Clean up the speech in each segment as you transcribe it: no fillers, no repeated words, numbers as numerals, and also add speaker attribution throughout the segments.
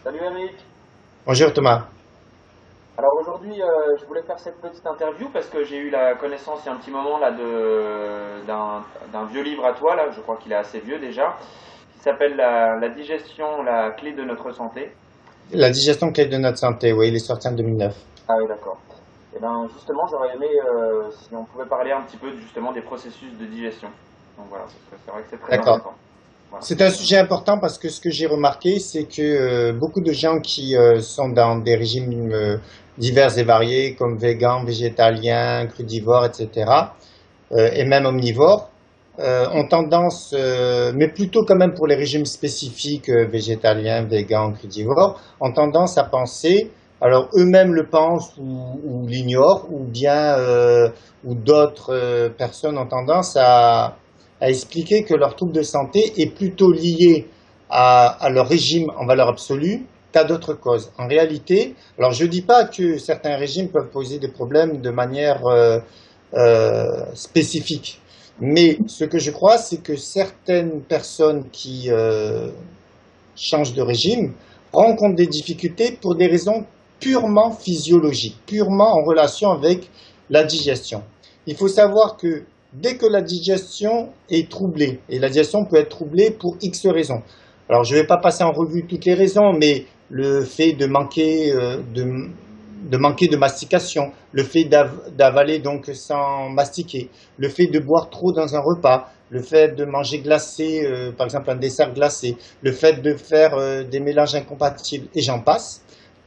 Speaker 1: Salut Eric.
Speaker 2: Bonjour Thomas.
Speaker 1: Alors aujourd'hui, je voulais faire cette petite interview parce que j'ai eu la connaissance il y a un petit moment là d'un vieux livre à toi là, je crois qu'il est assez vieux déjà, qui s'appelle la digestion, la clé de notre santé.
Speaker 2: La digestion clé de notre santé, oui, il est sorti en 2009.
Speaker 1: Ah oui, d'accord. Et ben justement, j'aurais aimé si on pouvait parler un petit peu justement des processus de digestion. Donc voilà, parce que c'est vrai que c'est très
Speaker 2: D'accord.
Speaker 1: important. Voilà.
Speaker 2: C'est un sujet important parce que ce que j'ai remarqué, c'est que beaucoup de gens qui sont dans des régimes divers et variés, comme végan, végétalien, crudivore, etc., et même omnivores, ont tendance, mais plutôt quand même pour les régimes spécifiques, végétaliens, végan, crudivore, ont tendance à penser, alors eux-mêmes le pensent ou l'ignorent, ou bien ou d'autres personnes ont tendance à expliquer que leur trouble de santé est plutôt lié à leur régime en valeur absolue qu'à d'autres causes. En réalité, alors je ne dis pas que certains régimes peuvent poser des problèmes de manière spécifique, mais ce que je crois, c'est que certaines personnes qui changent de régime rencontrent des difficultés pour des raisons purement physiologiques, purement en relation avec la digestion. Il faut savoir que dès que la digestion est troublée, et la digestion peut être troublée pour X raisons. Alors je ne vais pas passer en revue toutes les raisons, mais le fait de manquer de mastication, le fait d'avaler donc sans mastiquer, le fait de boire trop dans un repas, le fait de manger glacé, par exemple un dessert glacé, le fait de faire des mélanges incompatibles, et j'en passe.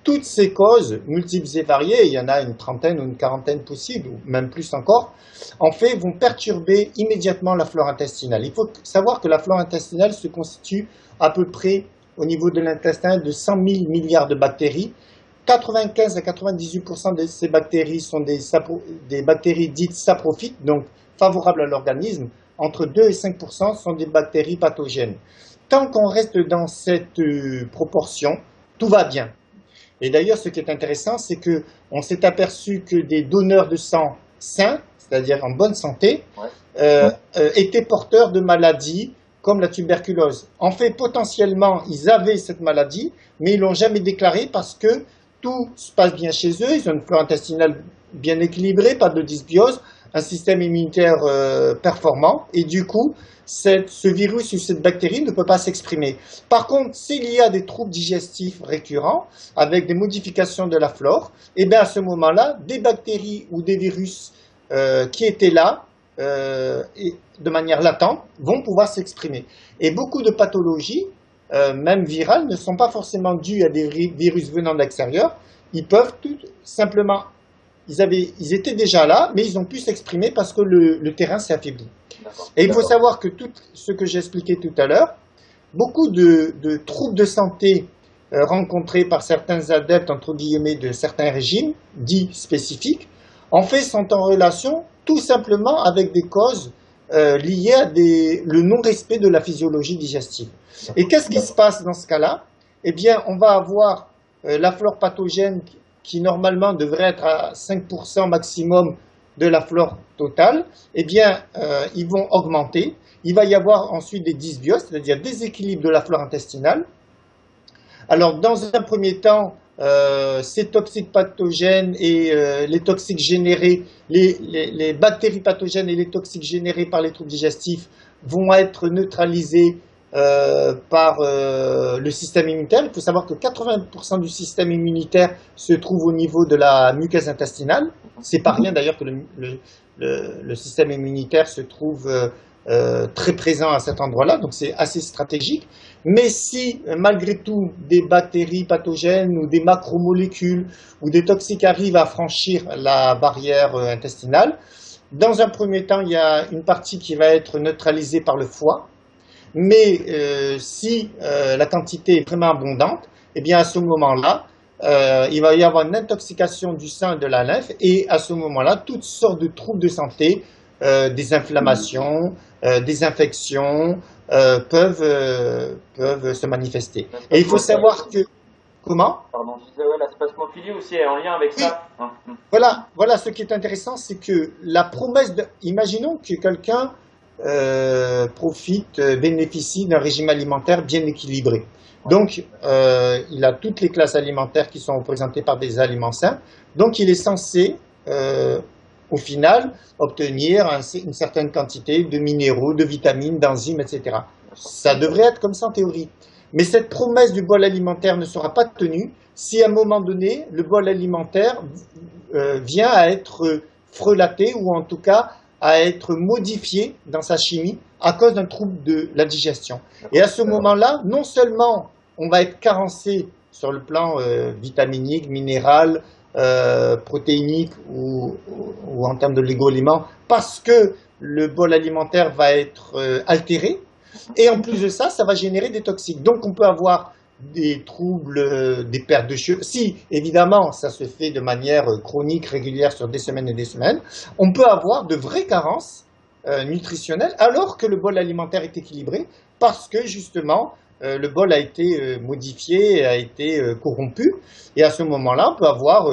Speaker 2: Toutes ces causes, multiples et variées, il y en a une trentaine ou une quarantaine possibles, ou même plus encore, en fait, vont perturber immédiatement la flore intestinale. Il faut savoir que la flore intestinale se constitue à peu près au niveau de l'intestin de 100 000 milliards de bactéries. 95 à 98% de ces bactéries sont des bactéries dites saprophytes, donc favorables à l'organisme. Entre 2 et 5% sont des bactéries pathogènes. Tant qu'on reste dans cette proportion, tout va bien. Et d'ailleurs, ce qui est intéressant, c'est qu'on s'est aperçu que des donneurs de sang sains, c'est-à-dire en bonne santé,
Speaker 1: Ouais.
Speaker 2: étaient porteurs de maladies comme la tuberculose. En fait, potentiellement, ils avaient cette maladie, mais ils l'ont jamais déclarée parce que tout se passe bien chez eux, ils ont une flore intestinale bien équilibrée, pas de dysbiose, un système immunitaire performant, et du coup, ce virus ou cette bactérie ne peut pas s'exprimer. Par contre, s'il y a des troubles digestifs récurrents, avec des modifications de la flore, et bien à ce moment-là, des bactéries ou des virus qui étaient là, et de manière latente, vont pouvoir s'exprimer. Et beaucoup de pathologies, même virales, ne sont pas forcément dues à des virus venant de l'extérieur. Ils peuvent tout simplement, ils étaient déjà là, mais ils ont pu s'exprimer parce que le terrain s'est affaibli.
Speaker 1: D'accord.
Speaker 2: Et il faut
Speaker 1: D'accord.
Speaker 2: savoir que tout ce que j'ai expliqué tout à l'heure, beaucoup de troubles de santé rencontrés par certains adeptes, entre guillemets, de certains régimes, dits spécifiques, en fait, sont en relation tout simplement avec des causes liées à le non-respect de la physiologie digestive. Et qu'est-ce qui se passe dans ce cas-là? Eh bien, on va avoir la flore pathogène qui normalement devrait être à 5% maximum de la flore totale, eh bien, ils vont augmenter. Il va y avoir ensuite des dysbioses, c'est-à-dire déséquilibre de la flore intestinale. Alors, dans un premier temps, ces toxiques pathogènes et les toxiques générés, les bactéries pathogènes et les toxiques générés par les troubles digestifs vont être neutralisés par le système immunitaire. Il faut savoir que 80% du système immunitaire se trouve au niveau de la muqueuse intestinale. C'est pas rien d'ailleurs que le système immunitaire se trouve très présent à cet endroit-là, donc c'est assez stratégique. Mais si, malgré tout, des bactéries pathogènes ou des macromolécules ou des toxiques arrivent à franchir la barrière intestinale, dans un premier temps, il y a une partie qui va être neutralisée par le foie, mais si la quantité est vraiment abondante, eh bien à ce moment-là, il va y avoir une intoxication du sang et de la lymphe, et à ce moment-là, toutes sortes de troubles de santé, des inflammations, des infections peuvent se manifester.
Speaker 1: La
Speaker 2: Et il faut
Speaker 1: spasmophilie
Speaker 2: savoir
Speaker 1: aussi.
Speaker 2: que, comment?
Speaker 1: Pardon, je disais, ouais, la spasmophilie aussi est en lien avec
Speaker 2: Oui,
Speaker 1: ça. Hein.
Speaker 2: voilà ce qui est intéressant, c'est que la promesse imaginons que quelqu'un profite, bénéficie d'un régime alimentaire bien équilibré. Donc, il a toutes les classes alimentaires qui sont représentées par des aliments sains. Donc, il est censé, au final, obtenir une certaine quantité de minéraux, de vitamines, d'enzymes, etc. Ça devrait être comme ça en théorie. Mais cette promesse du bol alimentaire ne sera pas tenue si à un moment donné, le bol alimentaire vient à être frelaté ou en tout cas à être modifié dans sa chimie à cause d'un trouble de la digestion. Et à ce moment-là, non seulement on va être carencé sur le plan vitaminique, minéral, protéinique ou en termes de légo-aliments, parce que le bol alimentaire va être altéré, et en plus de ça, ça va générer des toxiques. Donc on peut avoir des troubles, des pertes de cheveux. Si, évidemment, ça se fait de manière chronique, régulière, sur des semaines et des semaines, on peut avoir de vraies carences nutritionnelles alors que le bol alimentaire est équilibré parce que, justement, le bol a été modifié, a été corrompu. Et à ce moment-là, on peut avoir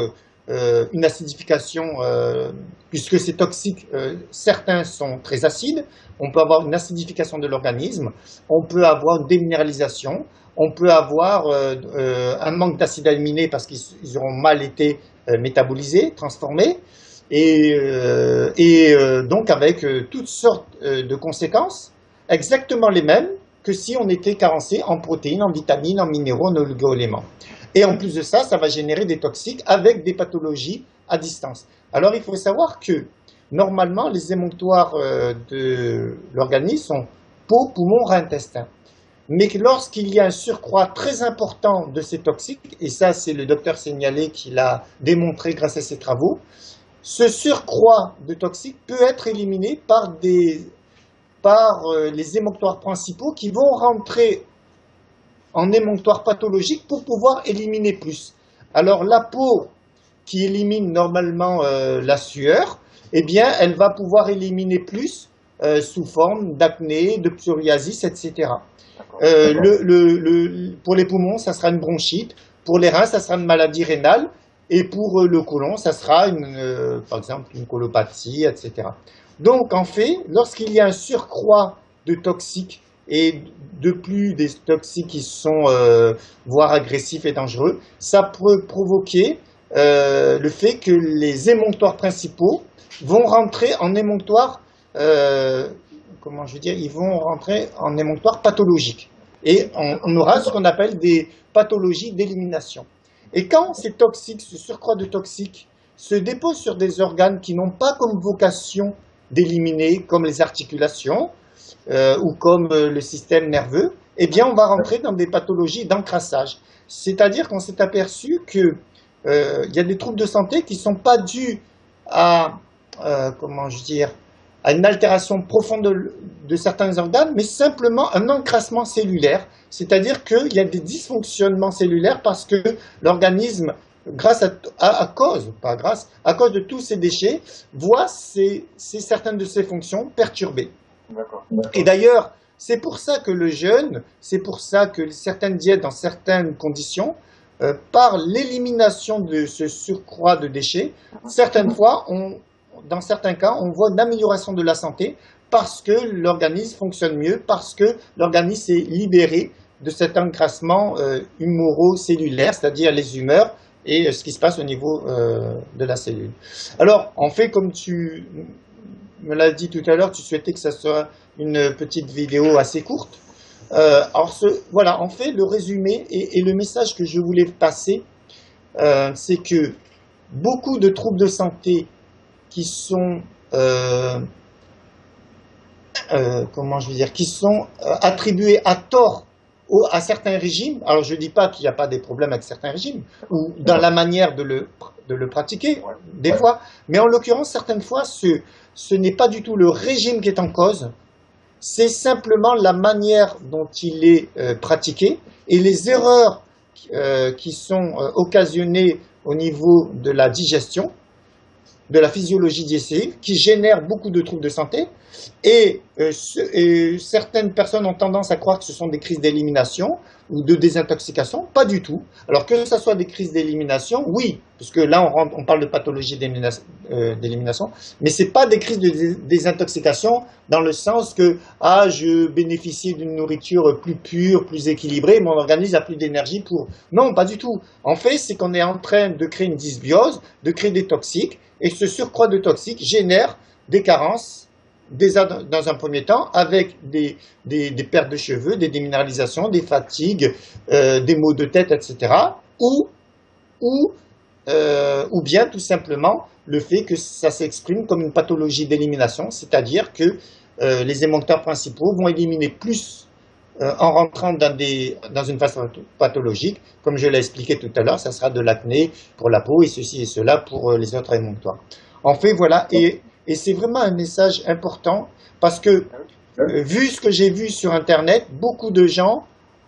Speaker 2: une acidification, puisque c'est toxique, certains sont très acides, on peut avoir une acidification de l'organisme, on peut avoir une déminéralisation, on peut avoir un manque d'acides aminés parce qu'ils auront mal été métabolisés, transformés, et donc avec toutes sortes de conséquences, exactement les mêmes que si on était carencé en protéines, en vitamines, en minéraux, en oligo-éléments. Et en plus de ça, ça va générer des toxiques avec des pathologies à distance. Alors il faut savoir que normalement, les émonctoires de l'organisme sont peau, poumon, rein, intestin. Mais que lorsqu'il y a un surcroît très important de ces toxiques, et ça c'est le docteur Seignalé qui l'a démontré grâce à ses travaux, ce surcroît de toxiques peut être éliminé par les émonctoires principaux qui vont rentrer en émonctoire pathologique pour pouvoir éliminer plus. Alors la peau qui élimine normalement la sueur, eh bien elle va pouvoir éliminer plus sous forme d'acné, de psoriasis, etc. Pour les poumons, ça sera une bronchite, pour les reins, ça sera une maladie rénale, et pour le côlon, ça sera par exemple une colopathie, etc. Donc en fait, lorsqu'il y a un surcroît de toxiques, et de plus des toxiques qui sont voire agressifs et dangereux, ça peut provoquer le fait que les émonctoires principaux vont rentrer en émonctoire, ils vont rentrer en émonctoire pathologique. Et on aura ce qu'on appelle des pathologies d'élimination. Et quand ces toxiques, ce surcroît de toxiques, se déposent sur des organes qui n'ont pas comme vocation d'éliminer, comme les articulations, ou comme le système nerveux, eh bien on va rentrer dans des pathologies d'encrassage. C'est-à-dire qu'on s'est aperçu qu'il y a des troubles de santé qui ne sont pas dus à, à une altération profonde de certains organes, mais simplement un encrassement cellulaire. C'est-à-dire qu'il y a des dysfonctionnements cellulaires parce que l'organisme, à cause de tous ces déchets, voit certaines de ses fonctions perturbées.
Speaker 1: D'accord.
Speaker 2: Et d'ailleurs, c'est pour ça que le jeûne, c'est pour ça que certaines diètes, dans certaines conditions, par l'élimination de ce surcroît de déchets, certaines fois, dans certains cas, on voit une amélioration de la santé parce que l'organisme fonctionne mieux, parce que l'organisme est libéré de cet encrassement humoro-cellulaire, c'est-à-dire les humeurs et ce qui se passe au niveau de la cellule. Alors, en fait, comme tu me l'as dit tout à l'heure, tu souhaitais que ça soit une petite vidéo assez courte. Voilà, en fait, le résumé et le message que je voulais passer, c'est que beaucoup de troubles de santé qui sont, qui sont attribués à tort à certains régimes. Alors, je ne dis pas qu'il n'y a pas des problèmes avec certains régimes, ou dans la manière de le pratiquer, des fois, mais en l'occurrence, certaines fois, ce n'est pas du tout le régime qui est en cause, c'est simplement la manière dont il est pratiqué et les erreurs qui sont occasionnées au niveau de la digestion, de la physiologie digestive, qui génèrent beaucoup de troubles de santé. Et certaines personnes ont tendance à croire que ce sont des crises d'élimination, ou de désintoxication, pas du tout. Alors que ce soit des crises d'élimination, oui, parce que là on parle de pathologie d'élimination, mais c'est pas des crises de désintoxication dans le sens que je bénéficie d'une nourriture plus pure, plus équilibrée, mon organisme a plus d'énergie pour. Non, pas du tout. En fait, c'est qu'on est en train de créer une dysbiose, de créer des toxiques, et ce surcroît de toxiques génère des carences. Déjà dans un premier temps, avec des pertes de cheveux, des déminéralisations, des fatigues, des maux de tête, etc. Ou bien tout simplement le fait que ça s'exprime comme une pathologie d'élimination, c'est-à-dire que les émoncteurs principaux vont éliminer plus en rentrant dans une phase pathologique. Comme je l'ai expliqué tout à l'heure, ça sera de l'acné pour la peau et ceci et cela pour les autres émonctoires. En fait, voilà, et c'est vraiment un message important parce que, vu ce que j'ai vu sur Internet, beaucoup de gens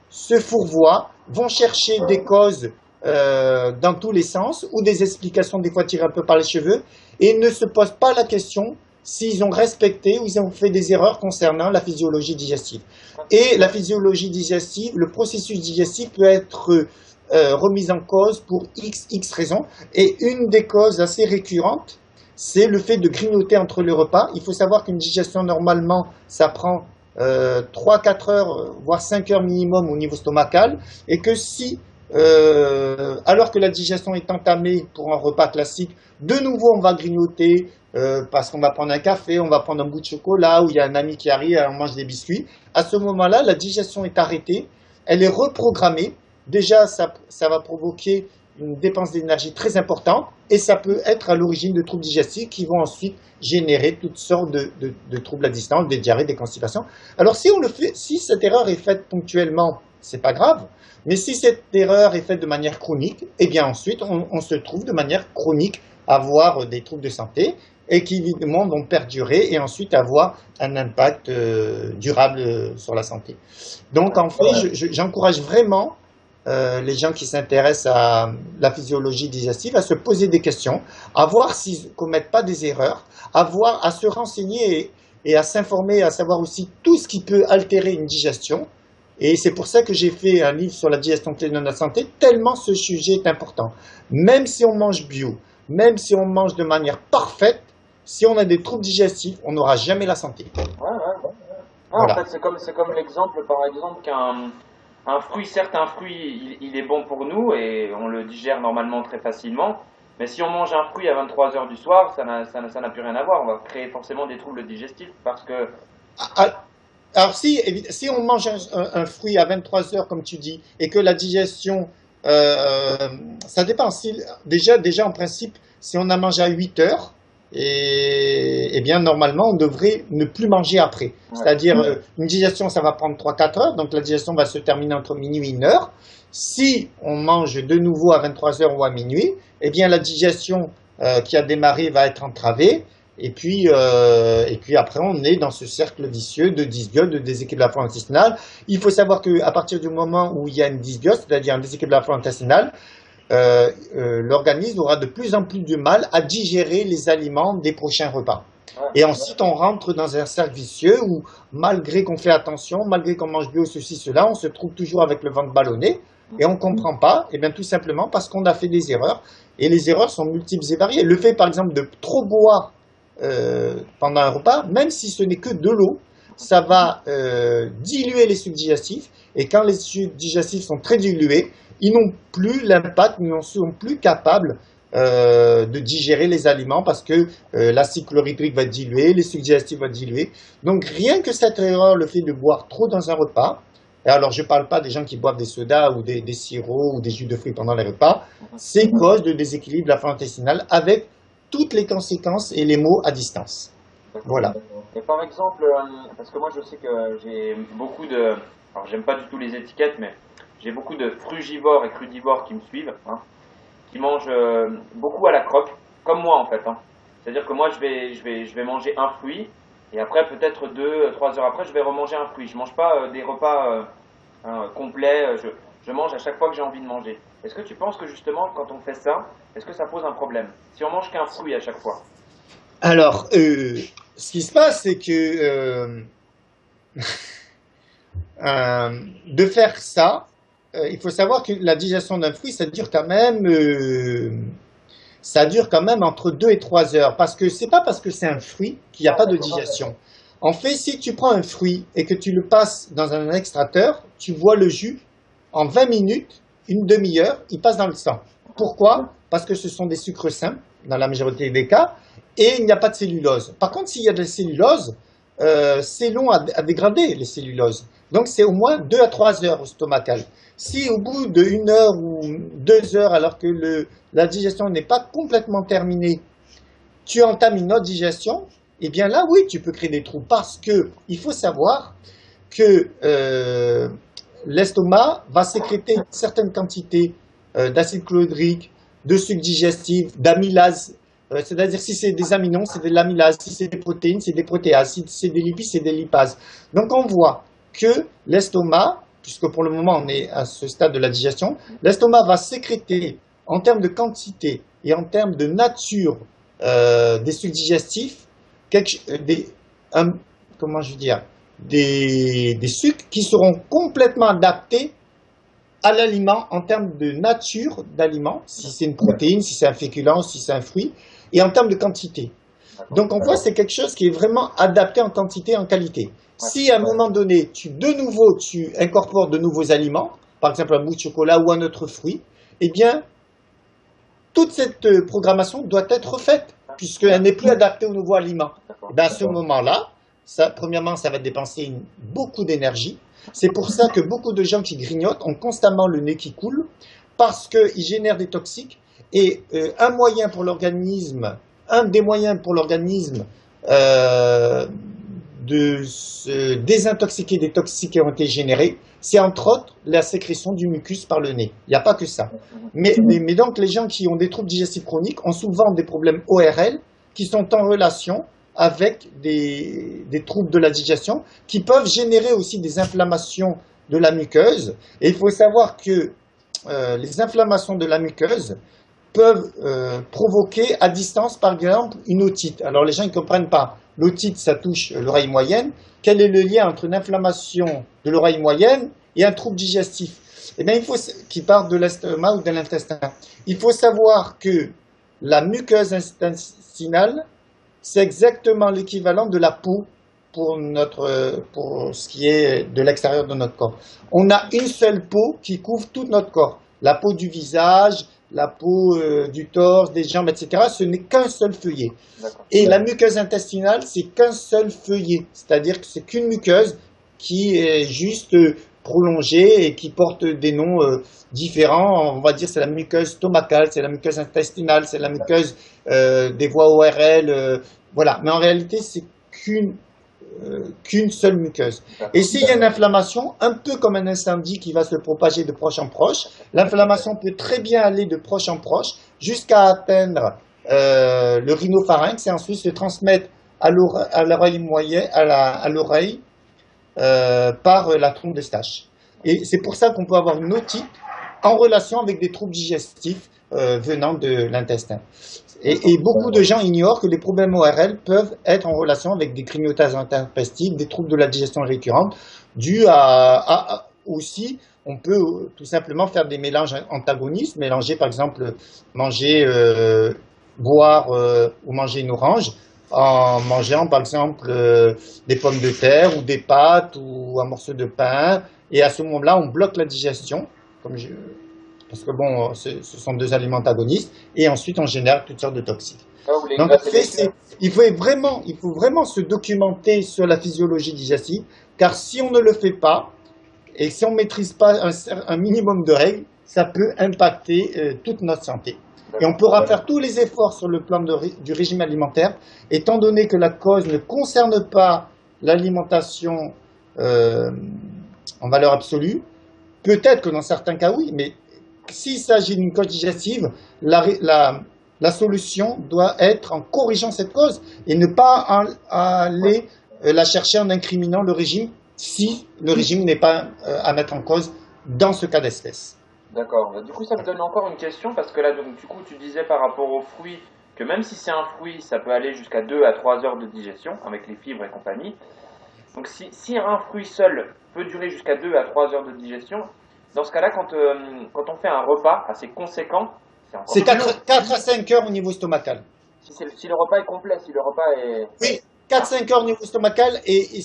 Speaker 2: se fourvoient, vont chercher des causes dans tous les sens ou des explications des fois tirées un peu par les cheveux et ne se posent pas la question s'ils ont respecté ou ils ont fait des erreurs concernant la physiologie digestive. Et la physiologie digestive, le processus digestif peut être remis en cause pour X raisons. Et une des causes assez récurrentes, c'est le fait de grignoter entre les repas. Il faut savoir qu'une digestion, normalement, ça prend 3-4 heures, voire 5 heures minimum au niveau stomacal, et que si, alors que la digestion est entamée pour un repas classique, de nouveau on va grignoter, parce qu'on va prendre un café, on va prendre un bout de chocolat, ou il y a un ami qui arrive, on mange des biscuits, à ce moment-là, la digestion est arrêtée, elle est reprogrammée. Déjà, ça va provoquer une dépense d'énergie très importante et ça peut être à l'origine de troubles digestifs qui vont ensuite générer toutes sortes de troubles à distance, des diarrhées, des constipations. Alors si cette erreur est faite ponctuellement, c'est pas grave, mais si cette erreur est faite de manière chronique, eh bien ensuite on se trouve de manière chronique à avoir des troubles de santé et qui évidemment vont perdurer et ensuite avoir un impact durable sur la santé. Donc en fait, j'encourage vraiment les gens qui s'intéressent à la physiologie digestive à se poser des questions, à voir s'ils ne commettent pas des erreurs, à se renseigner et à s'informer, à savoir aussi tout ce qui peut altérer une digestion. Et c'est pour ça que j'ai fait un livre sur la digestion clé de notre santé, tellement ce sujet est important. Même si on mange bio, même si on mange de manière parfaite, si on a des troubles digestifs, on n'aura jamais la santé.
Speaker 1: Voilà. En fait, c'est comme l'exemple, par exemple, qu'un fruit, certes, un fruit, il est bon pour nous et on le digère normalement très facilement. Mais si on mange un fruit à 23 heures du soir, ça n'a plus rien à voir. On va créer forcément des troubles digestifs parce que...
Speaker 2: Alors si on mange un fruit à 23 heures, comme tu dis, et que la digestion, ça dépend. Déjà, en principe, si on a mangé à 8 heures, et bien normalement on devrait ne plus manger après. Ouais. C'est-à-dire une digestion ça va prendre 3-4 heures, donc la digestion va se terminer entre minuit et 1 heure. Si on mange de nouveau à 23 heures ou à minuit, eh bien la digestion qui a démarré va être entravée et puis après on est dans ce cercle vicieux de dysbiose, de déséquilibre de la flore intestinale. Il faut savoir qu'à partir du moment où il y a une dysbiose, c'est-à-dire un déséquilibre de la flore intestinale, l'organisme aura de plus en plus de mal à digérer les aliments des prochains repas. Et ensuite, on rentre dans un cercle vicieux où, malgré qu'on fait attention, malgré qu'on mange bio, ceci, cela, on se trouve toujours avec le ventre ballonné et on ne comprend pas, et bien tout simplement parce qu'on a fait des erreurs. Et les erreurs sont multiples et variées. Le fait, par exemple, de trop boire pendant un repas, même si ce n'est que de l'eau, ça va diluer les sucs digestifs. Et quand les sucs digestifs sont très dilués, ils n'ont plus l'impact, ils ne sont plus capables de digérer les aliments parce que l'acide chlorhydrique va diluer, les sucs digestifs vont diluer. Donc rien que cette erreur, le fait de boire trop dans un repas, et alors je ne parle pas des gens qui boivent des sodas ou des sirops ou des jus de fruits pendant les repas, c'est cause de déséquilibre de la flore intestinale avec toutes les conséquences et les maux à distance. Voilà.
Speaker 1: Et par exemple, parce que moi je sais que j'ai beaucoup de... Alors j'aime pas du tout les étiquettes, mais j'ai beaucoup de frugivores et crudivores qui me suivent, qui mangent beaucoup à la croque, comme moi en fait. C'est-à-dire que moi je vais manger un fruit, et après peut-être 2-3 heures après je vais remanger un fruit. Je mange pas des repas complets, je mange à chaque fois que j'ai envie de manger. Est-ce que tu penses que justement quand on fait ça, est-ce que ça pose un problème si on mange qu'un fruit à chaque fois?
Speaker 2: Alors, ce qui se passe, c'est que de faire ça, il faut savoir que la digestion d'un fruit, ça dure quand même entre 2 et 3 heures. Parce que c'est pas parce que c'est un fruit qu'il n'y a
Speaker 1: Ah,
Speaker 2: pas de
Speaker 1: d'accord.
Speaker 2: digestion. En fait, si tu prends un fruit et que tu le passes dans un extracteur, tu bois le jus en 20 minutes, une demi-heure, il passe dans le sang. Pourquoi? Parce que ce sont des sucres simples, dans la majorité des cas, et il n'y a pas de cellulose. Par contre, s'il y a de la cellulose, c'est long à dégrader, les celluloses. Donc, c'est au moins 2 à 3 heures stomacales. Si au bout d'une heure ou 2 heures, alors que la digestion n'est pas complètement terminée, tu entames une autre digestion, eh bien là, oui, tu peux créer des trous. Parce que il faut savoir que l'estomac va sécréter une certaine quantité d'acide chlorhydrique, de sucre digestif, d'amylase. C'est-à-dire si c'est des aminons, c'est de l'amylase. Si c'est des protéines, c'est des protéases. Si c'est des lipides, c'est des lipases. Donc on voit que l'estomac, puisque pour le moment on est à ce stade de la digestion, l'estomac va sécréter en termes de quantité et en termes de nature des sucs digestifs, comment je veux dire, des sucres qui seront complètement adaptés à l'aliment en termes de nature d'aliment, si c'est une protéine, si c'est un féculent, si c'est un fruit, et en termes de quantité. Donc on voit c'est quelque chose qui est vraiment adapté en quantité et en qualité. Si à un moment donné, tu incorpores de nouveaux aliments, par exemple un bout de chocolat ou un autre fruit, eh bien, toute cette programmation doit être refaite, puisqu'elle n'est plus adaptée aux nouveaux aliments. Et bien à ce moment-là, premièrement, ça va dépenser beaucoup d'énergie. C'est pour ça que beaucoup de gens qui grignotent ont constamment le nez qui coule, parce qu'ils génèrent des toxiques. Et un des moyens pour l'organisme de se désintoxiquer des toxiques qui ont été générés, c'est entre autres la sécrétion du mucus par le nez. Il n'y a pas que ça. Mais donc les gens qui ont des troubles digestifs chroniques ont souvent des problèmes ORL qui sont en relation avec des troubles de la digestion qui peuvent générer aussi des inflammations de la muqueuse. Et il faut savoir que les inflammations de la muqueuse peuvent provoquer à distance, par exemple, une otite. Alors les gens ne comprennent pas. L'otite, ça touche l'oreille moyenne. Quel est le lien entre une inflammation de l'oreille moyenne et un trouble digestif? Eh bien, qui part de l'estomac ou de l'intestin. Il faut savoir que la muqueuse intestinale, c'est exactement l'équivalent de la peau pour ce qui est de l'extérieur de notre corps. On a une seule peau qui couvre tout notre corps. La peau du visage, la peau du torse, des jambes, etc. Ce n'est qu'un seul feuillet. Et la muqueuse intestinale, c'est qu'un seul feuillet. C'est-à-dire que c'est qu'une muqueuse qui est juste prolongée et qui porte des noms différents. On va dire c'est la muqueuse stomacale, c'est la muqueuse intestinale, c'est la muqueuse des voies ORL. Voilà. Mais en réalité, c'est qu'une seule muqueuse. Et s'il y a une inflammation, un peu comme un incendie qui va se propager de proche en proche, l'inflammation peut très bien aller de proche en proche jusqu'à atteindre le rhinopharynx et ensuite se transmettre à l'oreille moyenne, à l'oreille par la trompe d'Eustache. Et c'est pour ça qu'on peut avoir une otite en relation avec des troubles digestifs venant de l'intestin. Et beaucoup de gens ignorent que les problèmes ORL peuvent être en relation avec des grignotages intempestifs, des troubles de la digestion récurrente, dus aussi, on peut tout simplement faire des mélanges antagonistes, mélanger par exemple, boire ou manger une orange, en mangeant par exemple des pommes de terre ou des pâtes ou un morceau de pain. Et à ce moment-là, on bloque la digestion, parce que bon, ce sont deux aliments antagonistes, et ensuite on génère toutes sortes de toxiques. Donc il faut vraiment se documenter sur la physiologie digestive, car si on ne le fait pas, et si on ne maîtrise pas un minimum de règles, ça peut impacter toute notre santé. Et on pourra faire tous les efforts sur le plan du régime alimentaire, étant donné que la cause ne concerne pas l'alimentation en valeur absolue. Peut-être que dans certains cas, oui, mais s'il s'agit d'une cause digestive, la solution doit être en corrigeant cette cause et ne pas aller la chercher en incriminant le régime si le régime n'est pas à mettre en cause dans ce cas d'espèce.
Speaker 1: D'accord. Du coup, ça me donne encore une question parce que là, donc, du coup, tu disais par rapport aux fruits que même si c'est un fruit, ça peut aller jusqu'à 2 à 3 heures de digestion avec les fibres et compagnie. Donc, si un fruit seul peut durer jusqu'à 2 à 3 heures de digestion, Dans ce cas-là, quand on fait un repas assez conséquent, c'est encore
Speaker 2: C'est
Speaker 1: plus long.
Speaker 2: 4 à 5 heures au niveau stomacal.
Speaker 1: Si le repas est complet, si le repas est...
Speaker 2: Oui, 4-5 heures au niveau stomacal. Et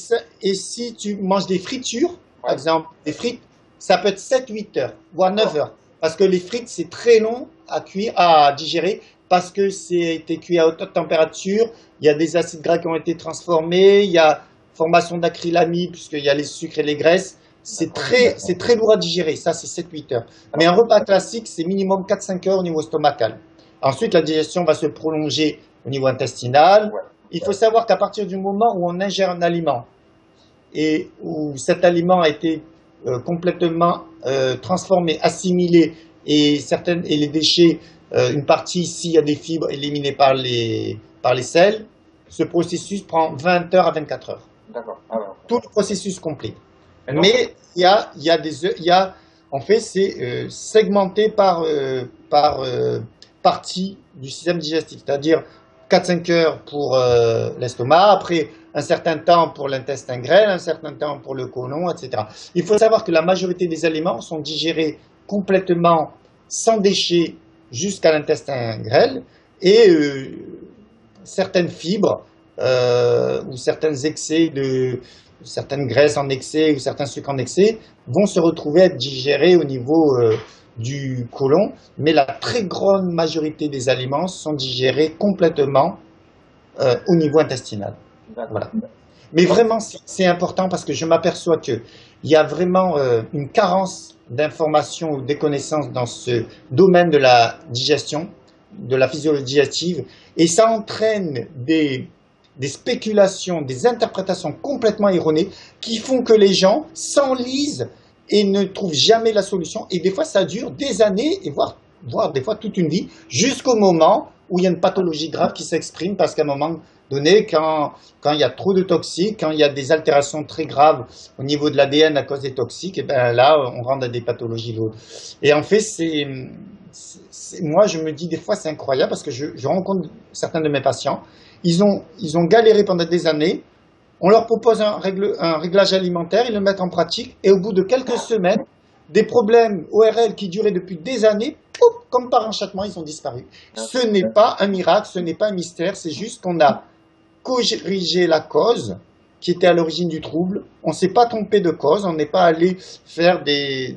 Speaker 2: si tu manges des fritures, par
Speaker 1: Ouais,
Speaker 2: exemple, des frites, ça peut être 7-8 heures, voire 9
Speaker 1: d'accord.
Speaker 2: heures. Parce que les frites, c'est très long à cuire, à digérer, parce que c'est été cuit à haute température. Il y a des acides gras qui ont été transformés, il y a formation d'acrylamide, puisqu'il y a les sucres et les graisses.
Speaker 1: D'accord.
Speaker 2: C'est très lourd à digérer, ça c'est 7-8 heures. Mais un
Speaker 1: Alors,
Speaker 2: repas classique, c'est minimum 4-5 heures au niveau stomacal. Ensuite, la digestion va se prolonger au niveau intestinal.
Speaker 1: ouais,
Speaker 2: Il faut savoir qu'à partir du moment où on ingère un aliment et où cet aliment a été complètement transformé, assimilé, et les déchets, une partie, s'il y a des fibres éliminées par les selles, ce processus prend 20 heures à 24 heures.
Speaker 1: d'accord. Ah ouais.
Speaker 2: Tout le processus complet.
Speaker 1: Et donc,
Speaker 2: Mais en fait, c'est segmenté par partie du système digestif, c'est-à-dire 4-5 heures pour l'estomac, après un certain temps pour l'intestin grêle, un certain temps pour le côlon, etc. Il faut savoir que la majorité des aliments sont digérés complètement sans déchets jusqu'à l'intestin grêle, et certaines fibres ou certaines graisses en excès ou certains sucres en excès vont se retrouver à être digérés au niveau du côlon, mais la très grande majorité des aliments sont digérés complètement au niveau intestinal.
Speaker 1: d'accord.
Speaker 2: Voilà. Mais vraiment, c'est important parce que je m'aperçois qu'il y a vraiment une carence d'informations ou des connaissances dans ce domaine de la digestion, de la physiologie digestive, et ça entraîne des spéculations, des interprétations complètement erronées qui font que les gens s'enlisent et ne trouvent jamais la solution. Et des fois, ça dure des années, et voire des fois toute une vie, jusqu'au moment où il y a une pathologie grave qui s'exprime, parce qu'à un moment donné, quand il y a trop de toxiques, quand il y a des altérations très graves au niveau de l'ADN à cause des toxiques, et ben là, on rentre à des pathologies lourdes. Et en fait, moi, je me dis des fois, c'est incroyable, parce que je rencontre certains de mes patients, ils ont galéré pendant des années, on leur propose un réglage alimentaire, ils le mettent en pratique, et au bout de quelques semaines, des problèmes ORL qui duraient depuis des années, pouf, comme par enchantement, ils ont disparu. Ce n'est pas un miracle, ce n'est pas un mystère, c'est juste qu'on a corrigé la cause qui était à l'origine du trouble. On ne s'est pas trompé de cause, on n'est pas allé faire des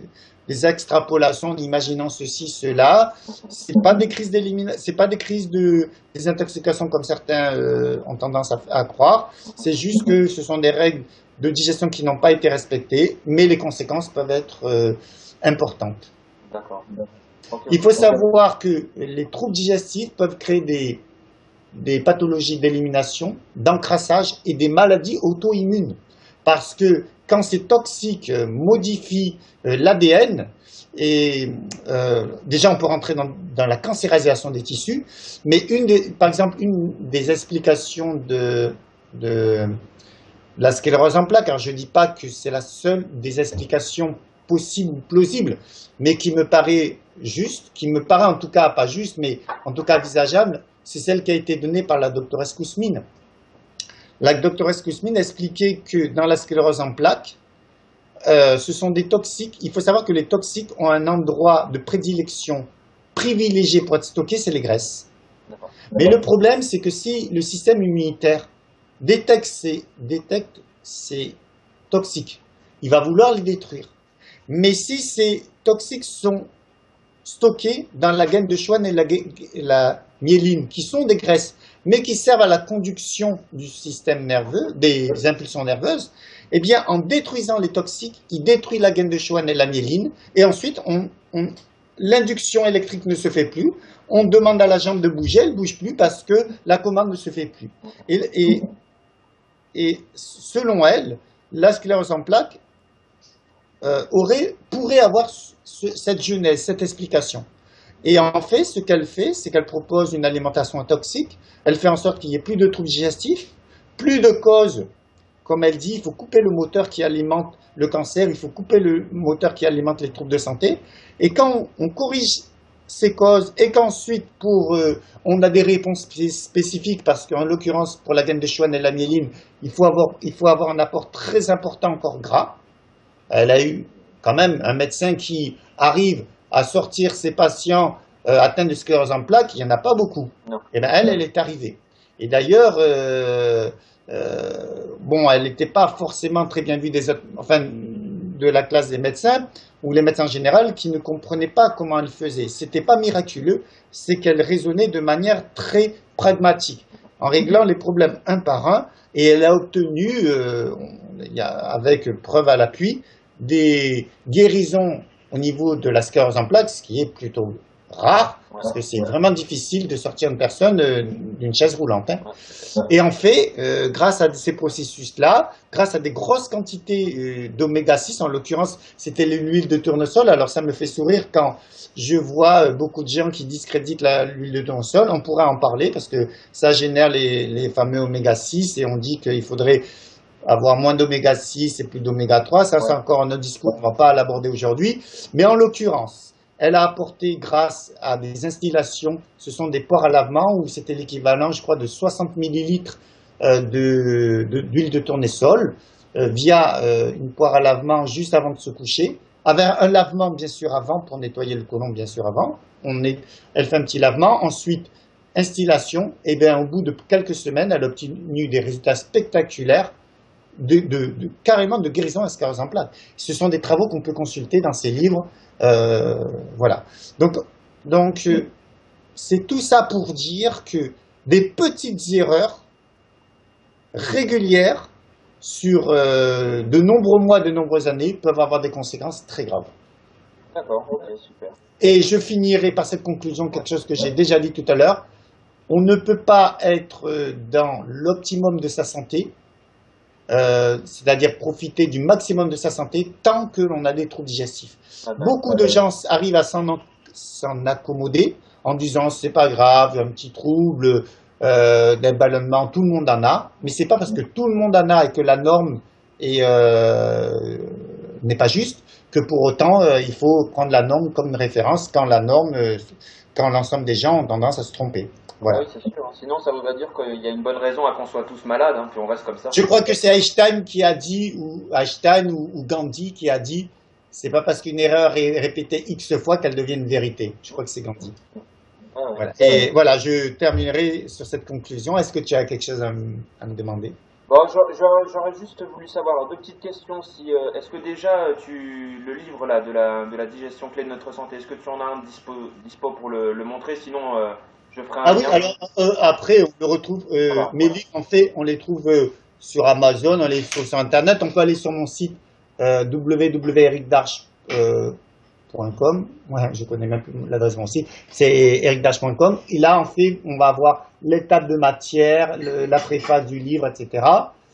Speaker 2: extrapolations en imaginant ceci, cela. C'est pas des crises c'est pas des crises de désintoxication comme certains ont tendance à croire. C'est juste que ce sont des règles de digestion qui n'ont pas été respectées, mais les conséquences peuvent être importantes.
Speaker 1: D'accord. Ok,
Speaker 2: Il faut
Speaker 1: ok.
Speaker 2: savoir que les troubles digestifs peuvent créer des pathologies d'élimination, d'encrassage et des maladies auto-immunes. Parce que quand ces toxiques modifient l'ADN, et déjà on peut rentrer dans la cancérisation des tissus, mais par exemple, une des explications de la sclérose en plaques, alors je ne dis pas que c'est la seule des explications possibles ou plausibles, mais qui me paraît juste, qui me paraît en tout cas pas juste, mais en tout cas envisageable, c'est celle qui a été donnée par la doctoresse Kousmine. La doctoresse Kousmine expliquait que dans la sclérose en plaques, ce sont des toxiques. Il faut savoir que les toxiques ont un endroit de prédilection privilégié pour être stocké, c'est les graisses.
Speaker 1: D'accord.
Speaker 2: Mais le problème, c'est que si le système immunitaire détecte ces toxiques, il va vouloir les détruire. Mais si ces toxiques sont stockés dans la gaine de Schwann et la myéline, qui sont des graisses, mais qui servent à la conduction du système nerveux, des impulsions nerveuses, eh bien, en détruisant les toxiques, il détruit la gaine de Schwann et la myéline, et ensuite, l'induction électrique ne se fait plus, on demande à la jambe de bouger, elle ne bouge plus parce que la commande ne se fait plus. Et selon elle, la sclérose en plaques pourrait avoir cette genèse, cette explication. Et en fait, ce qu'elle fait, c'est qu'elle propose une alimentation toxique, elle fait en sorte qu'il n'y ait plus de troubles digestifs, plus de causes. Comme elle dit, il faut couper le moteur qui alimente le cancer, il faut couper le moteur qui alimente les troubles de santé. Et quand on corrige ces causes et qu'ensuite on a des réponses spécifiques, parce qu'en l'occurrence pour la gaine de Schwann et la myéline, il faut avoir un apport très important encore gras. Elle a eu quand même, un médecin qui arrive à sortir ses patients atteints de sclérose en plaques, il n'y en a pas beaucoup.
Speaker 1: Non.
Speaker 2: Et ben elle est arrivée. Et d'ailleurs, bon, elle n'était pas forcément très bien vue des autres, enfin, de la classe des médecins ou les médecins en général qui ne comprenaient pas comment elle faisait. C'était pas miraculeux, c'est qu'elle raisonnait de manière très pragmatique, en réglant les problèmes un par un, et elle a obtenu, avec preuve à l'appui, des guérisons au niveau de la sclérose en plaques, ce qui est plutôt rare, parce que c'est vraiment difficile de sortir une personne d'une chaise roulante. Hein. Et en fait, grâce à ces processus-là, grâce à des grosses quantités d'oméga 6, en l'occurrence, c'était l'huile de tournesol. Alors ça me fait sourire quand je vois beaucoup de gens qui discréditent l'huile de tournesol. On pourrait en parler parce que ça génère les fameux oméga 6 et on dit qu'il faudrait avoir moins d'oméga 6 et plus d'oméga 3. Ça, c'est encore un autre discours, on ne va pas l'aborder aujourd'hui. Mais en l'occurrence, elle a apporté, grâce à des instillations, ce sont des poires à lavement où c'était l'équivalent, je crois, de 60 millilitres d'huile de tournesol via une poire à lavement juste avant de se coucher, avec un lavement bien sûr avant pour nettoyer le côlon bien sûr avant. Elle fait un petit lavement, ensuite instillation, et bien au bout de quelques semaines, elle a obtenu des résultats spectaculaires carrément de guérison à sclérose en plaques. Ce sont des travaux qu'on peut consulter dans ces livres. Voilà. Donc c'est tout ça pour dire que des petites erreurs régulières sur de nombreux mois, de nombreuses années peuvent avoir des conséquences très graves.
Speaker 1: D'accord, ok, super.
Speaker 2: Et je finirai par cette conclusion, quelque chose que j'ai déjà dit tout à l'heure. On ne peut pas être dans l'optimum de sa santé, c'est-à-dire profiter du maximum de sa santé tant que l'on a des troubles digestifs. Beaucoup de gens arrivent à s'en accommoder en disant c'est pas grave, un petit trouble, des ballonnements, tout le monde en a, mais c'est pas parce que tout le monde en a et que la norme n'est pas juste que pour autant il faut prendre la norme comme une référence quand l'ensemble des gens ont tendance à se tromper. Voilà.
Speaker 1: Oui, c'est sûr. Sinon, ça voudrait dire qu'il y a une bonne raison à qu'on soit tous malades, hein, puis on reste comme ça.
Speaker 2: Je crois que c'est Einstein qui a dit, ou Gandhi qui a dit, c'est pas parce qu'une erreur est répétée X fois qu'elle devient une vérité. Je crois que c'est Gandhi.
Speaker 1: Ah, ouais.
Speaker 2: Voilà. Et voilà, je terminerai sur cette conclusion. Est-ce que tu as quelque chose à me demander?
Speaker 1: Bon, j'aurais juste voulu savoir, alors, deux petites questions. Est-ce que déjà, le livre là, de la digestion clé de notre santé, est-ce que tu en as un dispo pour le montrer? Sinon, je ferai un
Speaker 2: Ah oui,
Speaker 1: lien.
Speaker 2: alors après, on le retrouve,
Speaker 1: Voilà.
Speaker 2: mes livres, en fait, on les trouve sur Amazon, on les trouve sur Internet. On peut aller sur mon site www.ericdarche.com. Ouais, je connais même plus l'adresse de mon site. C'est ericdarche.com. Et là, en fait, on va avoir l'étape de matière, la préface du livre, etc.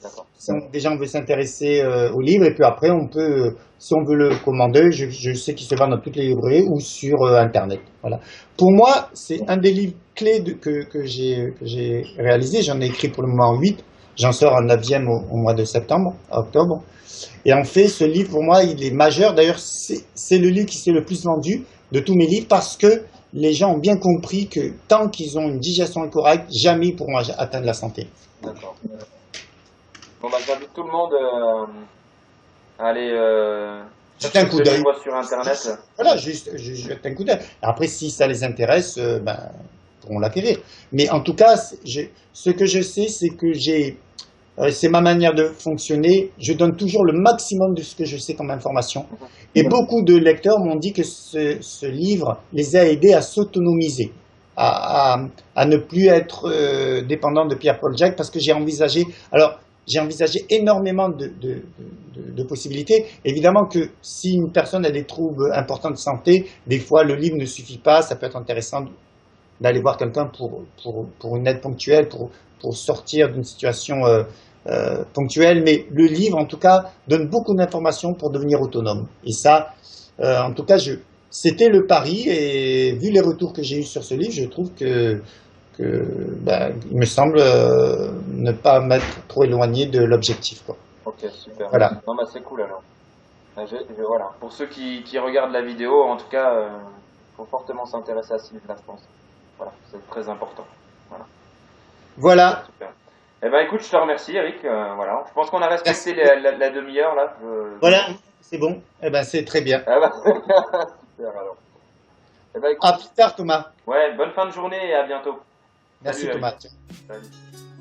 Speaker 1: D'accord.
Speaker 2: Si déjà on veut s'intéresser au livre, et puis après, on peut, si on veut le commander, je sais qu'il se vend dans toutes les librairies ou sur Internet. Voilà. Pour moi, c'est un des livres clés que j'ai réalisé. J'en ai écrit pour le moment 8. J'en sors un 9e au mois de octobre. Et en fait, ce livre, pour moi, il est majeur. D'ailleurs, c'est le livre qui s'est le plus vendu de tous mes livres parce que les gens ont bien compris que tant qu'ils ont une digestion correcte, jamais ils pourront atteindre la santé.
Speaker 1: D'accord. Bon, bah, j'invite tout le monde à aller
Speaker 2: Jeter un coup d'œil
Speaker 1: sur Internet.
Speaker 2: Voilà, juste jette un coup d'œil. Après, si ça les intéresse, ben, ils pourront l'acquérir. Mais en tout cas, ce que je sais, c'est que c'est ma manière de fonctionner. Je donne toujours le maximum de ce que je sais comme information. Et beaucoup de lecteurs m'ont dit que ce livre les a aidés à s'autonomiser, à ne plus être dépendants de Pierre-Paul Jacques, parce que j'ai envisagé énormément de possibilités. Évidemment que si une personne a des troubles importants de santé, des fois le livre ne suffit pas, ça peut être intéressant d'aller voir quelqu'un pour une aide ponctuelle, pour sortir d'une situation ponctuelle, mais le livre en tout cas donne beaucoup d'informations pour devenir autonome. Et ça, en tout cas, c'était le pari, et vu les retours que j'ai eus sur ce livre, je trouve que il me semble ne pas m'être trop éloigné de l'objectif, quoi.
Speaker 1: Ok, super.
Speaker 2: Voilà.
Speaker 1: Non, bah, c'est cool alors. Voilà. Pour ceux qui regardent la vidéo, en tout cas, faut fortement s'intéresser à ce livre-là, je pense. Voilà, c'est très important. Voilà.
Speaker 2: Voilà.
Speaker 1: Super. Eh ben écoute, je te remercie Eric. Voilà, je pense qu'on a respecté
Speaker 2: Merci.
Speaker 1: la demi-heure là.
Speaker 2: Voilà, c'est bon. Eh ben, c'est très bien.
Speaker 1: Ah bah, super alors. Eh ben
Speaker 2: À
Speaker 1: écoute,
Speaker 2: plus tard, Thomas.
Speaker 1: ouais, bonne fin de journée et à bientôt. Salut
Speaker 2: Merci,
Speaker 1: Eric.
Speaker 2: Thomas.
Speaker 1: Salut.